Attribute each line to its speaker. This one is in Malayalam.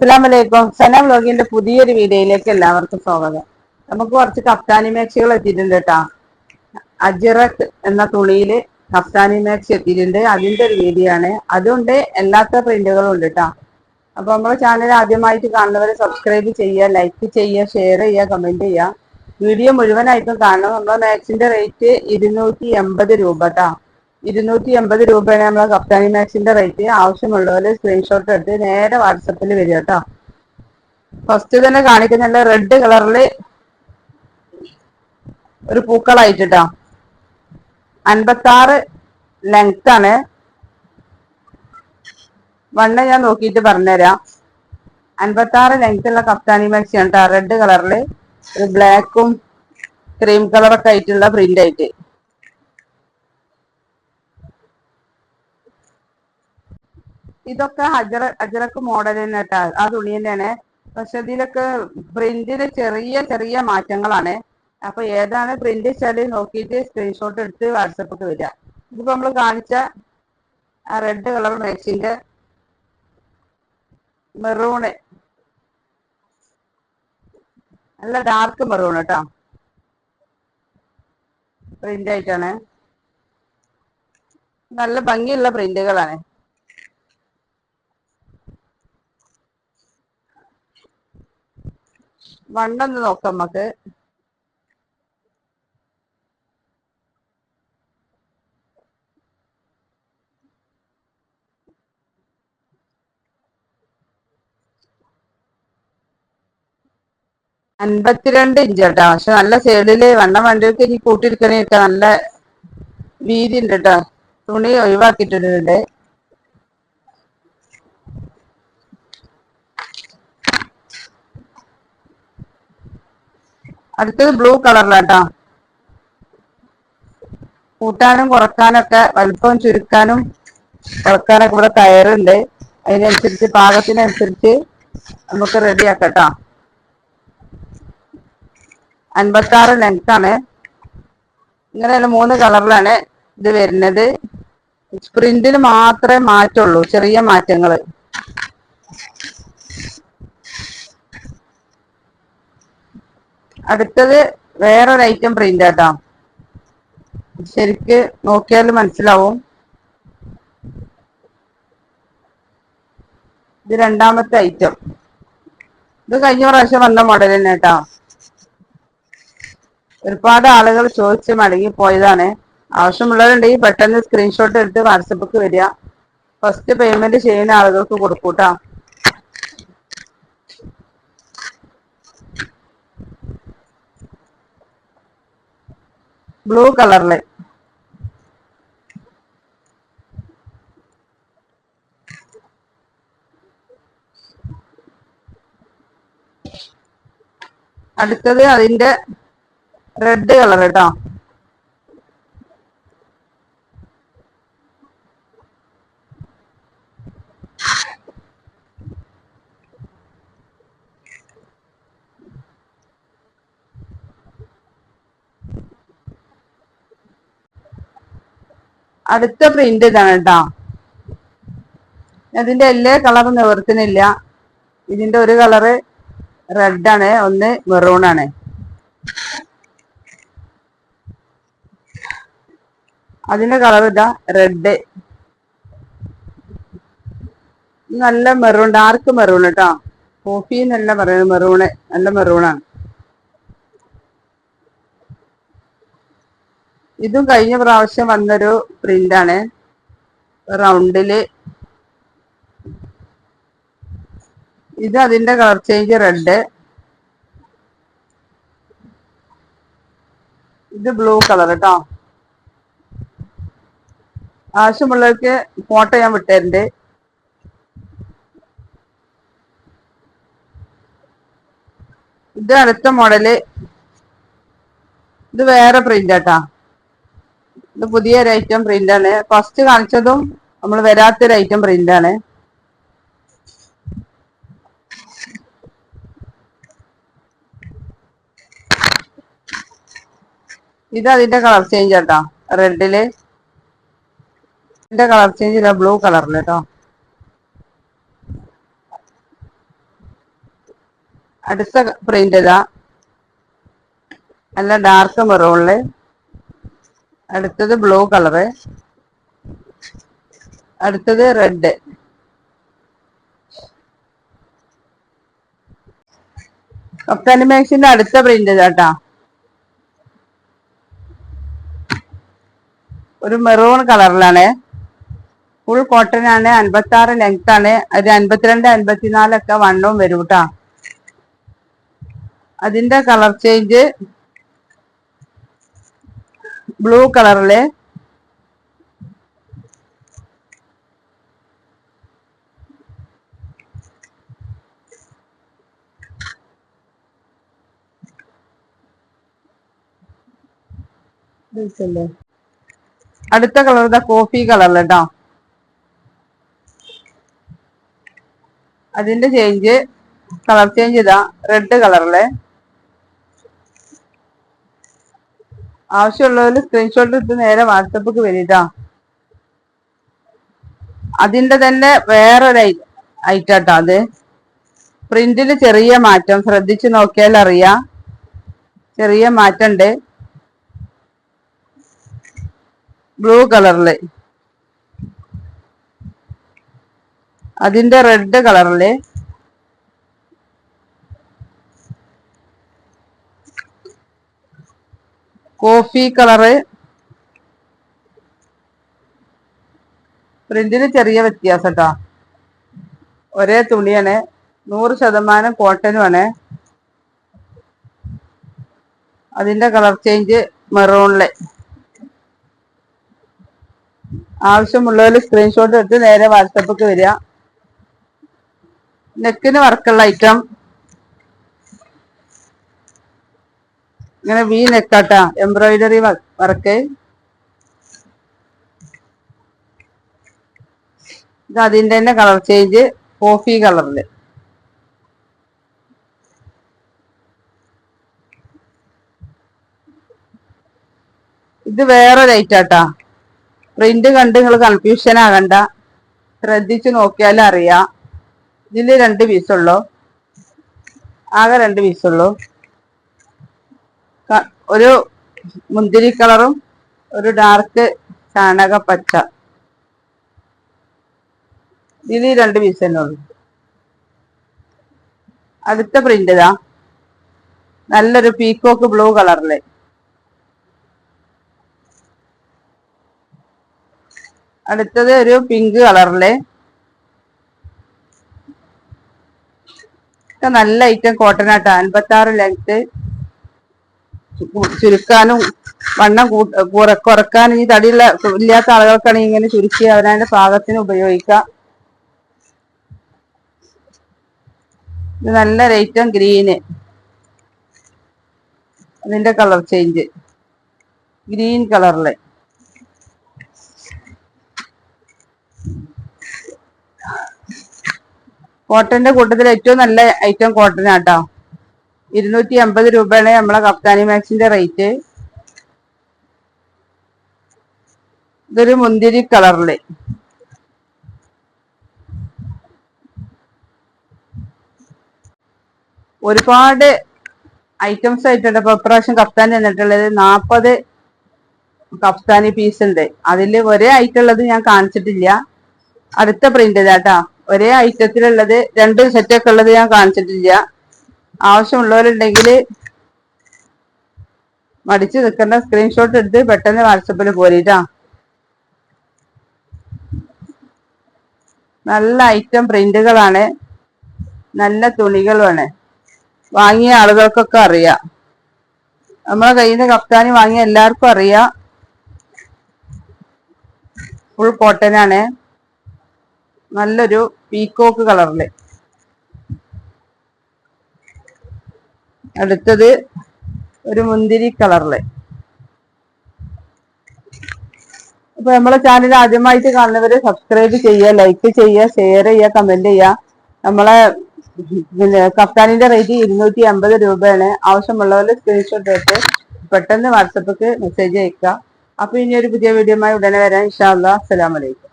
Speaker 1: അസ്സലാമലൈക്കും. സന വ്ലോഗിന്റെ പുതിയൊരു വീഡിയോയിലേക്ക് എല്ലാവർക്കും സ്വാഗതം. നമുക്ക് കുറച്ച് കഫ്താനി മാക്സികൾ എത്തിയിട്ടുണ്ട് കേട്ടാ. അജ്റക് എന്ന തുണിയില് കഫ്താനി മാക്സി എത്തിയിട്ടുണ്ട്. അതിന്റെ ഒരു വീഡിയോ ആണ്. അതുകൊണ്ട് എല്ലാത്ത പ്രിന്റുകളും ഉണ്ട് കേട്ടാ. അപ്പൊ നമ്മുടെ ചാനൽ ആദ്യമായിട്ട് കാണുന്നവരെ സബ്സ്ക്രൈബ് ചെയ്യുക, ലൈക്ക് ചെയ്യുക, ഷെയർ ചെയ്യുക, കമന്റ് ചെയ്യുക. വീഡിയോ മുഴുവനായിട്ടും കാണണം. നമ്മുടെ മാക്സിന്റെ റേറ്റ് 280 രൂപ കേട്ടാ. 280 രൂപയാണ് നമ്മളെ കഫ്താനി മാക്സിന്റെ റേറ്റ്. ആവശ്യമുള്ളവര് സ്ക്രീൻഷോട്ട് എടുത്ത് നേരെ വാട്സപ്പിൽ വരിക കേട്ടോ. ഫസ്റ്റ് തന്നെ കാണിക്കുന്ന റെഡ് കളറില് ഒരു പൂക്കളായിട്ടാ. 56 ലെങ്ത് ആണ്. വണ്ണം ഞാൻ നോക്കിയിട്ട് പറഞ്ഞുതരാം. 56 ലെങ്ത് ഉള്ള കഫ്താനി മാക്സി ആണ് കേട്ടോ. റെഡ് കളറില് ഒരു ബ്ലാക്കും ക്രീം കളറൊക്കെ ആയിട്ടുള്ള പ്രിന്റ് ആയിട്ട്. ഇതൊക്കെ അജറക്ക് മോഡൽ തന്നെ കേട്ടോ. ആ തുണി തന്നെയാണ്. പക്ഷെ ഇതിലൊക്കെ പ്രിന്റിന് ചെറിയ ചെറിയ മാറ്റങ്ങളാണ്. അപ്പൊ ഏതാണ് പ്രിന്റ് വെച്ചാല് നോക്കിയിട്ട് സ്ക്രീൻഷോട്ട് എടുത്ത് വാട്സപ്പിൽ വരിക. ഇതിപ്പോ നമ്മൾ കാണിച്ച ആ റെഡ് കളർ മാക്സിന്റെ മെറൂണ്, നല്ല ഡാർക്ക് മെറൂൺ കേട്ടോ, പ്രിന്റ് ആയിട്ടാണ്. നല്ല ഭംഗിയുള്ള പ്രിന്റുകളാണ്. വണ്ണൊന്ന് നോക്കാം നമുക്ക്. അൻപത്തിരണ്ട് ഇഞ്ച് കേട്ടോ. പക്ഷെ നല്ല സൈഡില് വണ്ണം വണ്ടിയൊക്കെ ഇനി കൂട്ടിയിരിക്കണേക്കെ നല്ല വീതി ഉണ്ട് കേട്ടോ. തുണി ഒഴിവാക്കിയിട്ടുണ്ട്. അടുത്തത് ബ്ലൂ കളറിലാട്ടോ. കൂട്ടാനും കുറക്കാനൊക്കെ, വലിപ്പം ചുരുക്കാനും കുറക്കാനൊക്കെ ഇവിടെ കയറുണ്ട്. അതിനനുസരിച്ച് പാകത്തിനനുസരിച്ച് നമുക്ക് റെഡിയാക്കാം കേട്ടോ. 56 ലെങ്ത് ആണ്. ഇങ്ങനെയുള്ള 3 കളറിലാണ് ഇത് വരുന്നത്. പ്രിന്റിന് മാത്രമേ മാറ്റുള്ളൂ, ചെറിയ മാറ്റങ്ങള്. അടുത്തത് വേറൊരു ഐറ്റം പ്രിന്റ് ആട്ടോ. ശരിക്ക് നോക്കിയാൽ മനസ്സിലാവും. ഇത് രണ്ടാമത്തെ ഐറ്റം. ഇത് കഴിഞ്ഞ പ്രാവശ്യം വന്ന മോഡൽ തന്നെ കേട്ടോ. ഒരുപാട് ആളുകൾ ചോദിച്ച് മടങ്ങി പോയതാണ്. ആവശ്യമുള്ളവരുണ്ടെങ്കിൽ പെട്ടെന്ന് സ്ക്രീൻഷോട്ട് എടുത്ത് വാട്സപ്പിക്ക് വരിക. ഫസ്റ്റ് പേയ്മെന്റ് ചെയ്യുന്ന ആളുകൾക്ക് കൊടുക്കൂട്ടാ. ബ്ലൂ കളറില് അടുത്തത് അതിന്റെ റെഡ് കളർ കേട്ടോ. അടുത്ത പ്രിന്റ് ഇതാണ് കേട്ടോ. അതിന്റെ എല്ലാ കളറും നിവർത്തുന്നില്ല. ഇതിന്റെ ഒരു കളറ് റെഡ് ആണ്, ഒന്ന് മെറൂൺ ആണ്. അതിന്റെ കളർ ഇതാ റെഡ്. നല്ല മെറൂൺ, ഡാർക്ക് മെറൂൺ കേട്ടോ. കോഫി എന്നല്ല പറയുന്നത്, മെറൂണ്, നല്ല മെറൂണാണ്. ഇതും കഴിഞ്ഞ പ്രാവശ്യം വന്നൊരു പ്രിന്റ് ആണ്. റൗണ്ടില് ഇത് അതിന്റെ കളർ ചേഞ്ച് റെഡ്. ഇത് ബ്ലൂ കളർ കേട്ടോ. ആവശ്യമുള്ളവർക്ക് ഫോട്ടോ ഞാൻ വിട്ടേരുണ്ട്. ഇത് അടുത്ത മോഡല്. ഇത് വേറെ പ്രിന്റ് ആട്ടാ. ഇത് പുതിയൊരു ഐറ്റം പ്രിന്റ് ആണ്. ഫസ്റ്റ് കാണിച്ചതും നമ്മൾ വരാത്തൊരു ഐറ്റം പ്രിന്റ് ആണ്. ഇത് അതിന്റെ കളർ ചേഞ്ച് ആട്ടോ. റെഡില് ഇതിന്റെ കളർ ചേഞ്ച് ഇല്ല, ബ്ലൂ കളറിൽ കേട്ടോ. അടുത്ത പ്രിന്റ് ഇതാ, നല്ല ഡാർക്ക് മെറൂണില്. അടുത്തത് ബ്ലൂ കളറ്. അടുത്തത് റെഡ്. കഫ്താനി മാക്സിന്റെ അടുത്ത പ്രിന്റ് ഇതാട്ടാ, ഒരു മെറൂൺ കളറിലാണ്. ഫുൾ കോട്ടൺ ആണ്. 56 ലെങ്ത് ആണ്. ഒരു 52 54 വണ്ണവും വരും കേട്ടാ. അതിന്റെ കളർ ചേഞ്ച് ബ്ലൂ കളറില്, അടുത്ത കളർ ഇതാ കോഫി കളറിൽ കേട്ടോ. അതിന്റെ ചേഞ്ച് കളർ ചേഞ്ച് ഇതാ റെഡ് കളറില്. ആവശ്യമുള്ളവര് സ്ക്രീൻഷോട്ട് എടുത്ത് നേരെ വാട്സപ്പിക്ക് വരിക. അതിന്റെ തന്നെ വേറൊരു ഐറ്റാട്ടോ അത്. പ്രിന്റില് ചെറിയ മാറ്റം, ശ്രദ്ധിച്ചു നോക്കിയാൽ അറിയാം, ചെറിയ മാറ്റമുണ്ട്. ബ്ലൂ കളറില്, അതിന്റെ റെഡ് കളറില്, കോഫി കളറ്. പ്രിന്റിന് ചെറിയ വ്യത്യാസം കേട്ടോ. ഒരേ തുണിയാണ്, 100% കോട്ടനുമാണ്. അതിന്റെ കളർ ചേഞ്ച് മെറൂണില്. ആവശ്യമുള്ളവർ സ്ക്രീൻഷോട്ട് എടുത്ത് നേരെ വാട്സപ്പിക്ക് വരിക. നെക്കിന് വർക്കുള്ള ഐറ്റം, ഇങ്ങനെ വി നെക്കാട്ടാ, എംബ്രോയിഡറി വർക്ക്. ഇത് അതിന്റെ തന്നെ കളർ ചേഞ്ച് കോഫി കളറില്. ഇത് വേറെ ഐറ്റാട്ടാ. പ്രിന്റ് കണ്ട് നിങ്ങൾ കൺഫ്യൂഷൻ ആകണ്ട, ശ്രദ്ധിച്ചു നോക്കിയാലും അറിയാം. ഇതില് 2 പീസുള്ളൂ, ആകെ 2 പീസുള്ളൂ. ഒരു മുന്തിരി കളറും ഒരു ഡാർക്ക് ചാണക പച്ച. ഇതിൽ 2 പീസ് തന്നെ ഉള്ളു. അടുത്ത പ്രിന്റ് ഇതാ, നല്ലൊരു പീക്കോക്ക് ബ്ലൂ കളറില്. അടുത്തത് ഒരു പിങ്ക് കളറില്. നല്ല ഐറ്റം കോട്ടൺ ആട്ടോ. 56 ലെങ്ത്. ചുരുക്കാനും വണ്ണം കുറക്കാനും, ഈ തടിയുള്ള ഇല്ലാത്ത ആളുകൾക്കാണെങ്കിൽ ഇങ്ങനെ ചുരുക്കി അവനതിന്റെ പാകത്തിന് ഉപയോഗിക്കാം. ഇത് നല്ല ഐറ്റം ഗ്രീന്. അതിന്റെ കളർ ചേഞ്ച് ഗ്രീൻ കളറില്. കോട്ടന്റെ കൂട്ടത്തിൽ ഏറ്റവും നല്ല ഐറ്റം കോട്ടൺ ആട്ടോ. 250 രൂപയാണ് നമ്മളെ കഫ്താനി മാക്സിന്റെ റേറ്റ്. ഇതൊരു മുന്തിരി കളറില്. ഒരുപാട് ഐറ്റംസ് ആയിട്ടുണ്ട്. ഇപ്പൊ ഇപ്രാവശ്യം കഫ്താനി തന്നിട്ടുള്ളത് 40 കഫ്താനി പീസ് ഉണ്ട്. അതിൽ ഒരേ ഐറ്റം ഉള്ളത് ഞാൻ കാണിച്ചിട്ടില്ല. അടുത്ത പ്രിന്റ് ഇതാട്ടാ. ഒരേ ഐറ്റത്തിലുള്ളത് 2 സെറ്റൊക്കെ ഉള്ളത് ഞാൻ കാണിച്ചിട്ടില്ല. ആവശ്യമുള്ളവരുണ്ടെങ്കിൽ മടിച്ചു നിൽക്കേണ്ട, സ്ക്രീൻഷോട്ട് എടുത്ത് പെട്ടെന്ന് വാട്സപ്പിൽ പോരിട്ടാ. നല്ല ഐറ്റം പ്രിന്റുകളാണ്, നല്ല തുണികളുമാണ്. വാങ്ങിയ ആളുകൾക്കൊക്കെ അറിയാം. നമ്മളെ കയ്യിൽ നിന്ന് കഫ്താനി വാങ്ങിയ എല്ലാവർക്കും അറിയാം. ഫുൾ കോട്ടൺ ആണ്. നല്ലൊരു പീക്കോക്ക് കളറില്. അടുത്തത് ഒരു മുന്തിരി കളറില്. അപ്പൊ നമ്മളെ ചാനൽ ആദ്യമായിട്ട് കാണുന്നവര് സബ്സ്ക്രൈബ് ചെയ്യുക, ലൈക്ക് ചെയ്യുക, ഷെയർ ചെയ്യുക, കമന്റ് ചെയ്യുക. നമ്മളെ കഫ്താനിന്റെ റേറ്റ് 250 രൂപയാണ്. ആവശ്യമുള്ളവർ സ്ക്രീൻഷോട്ട് എടുത്ത് പെട്ടെന്ന് വാട്സപ്പിക്ക് മെസ്സേജ് അയക്കുക. അപ്പൊ ഇനി ഒരു പുതിയ വീഡിയോയുമായി ഉടനെ വരാം. ഇൻഷാ അല്ലാഹ്. അസ്സലാമു അലൈക്കും.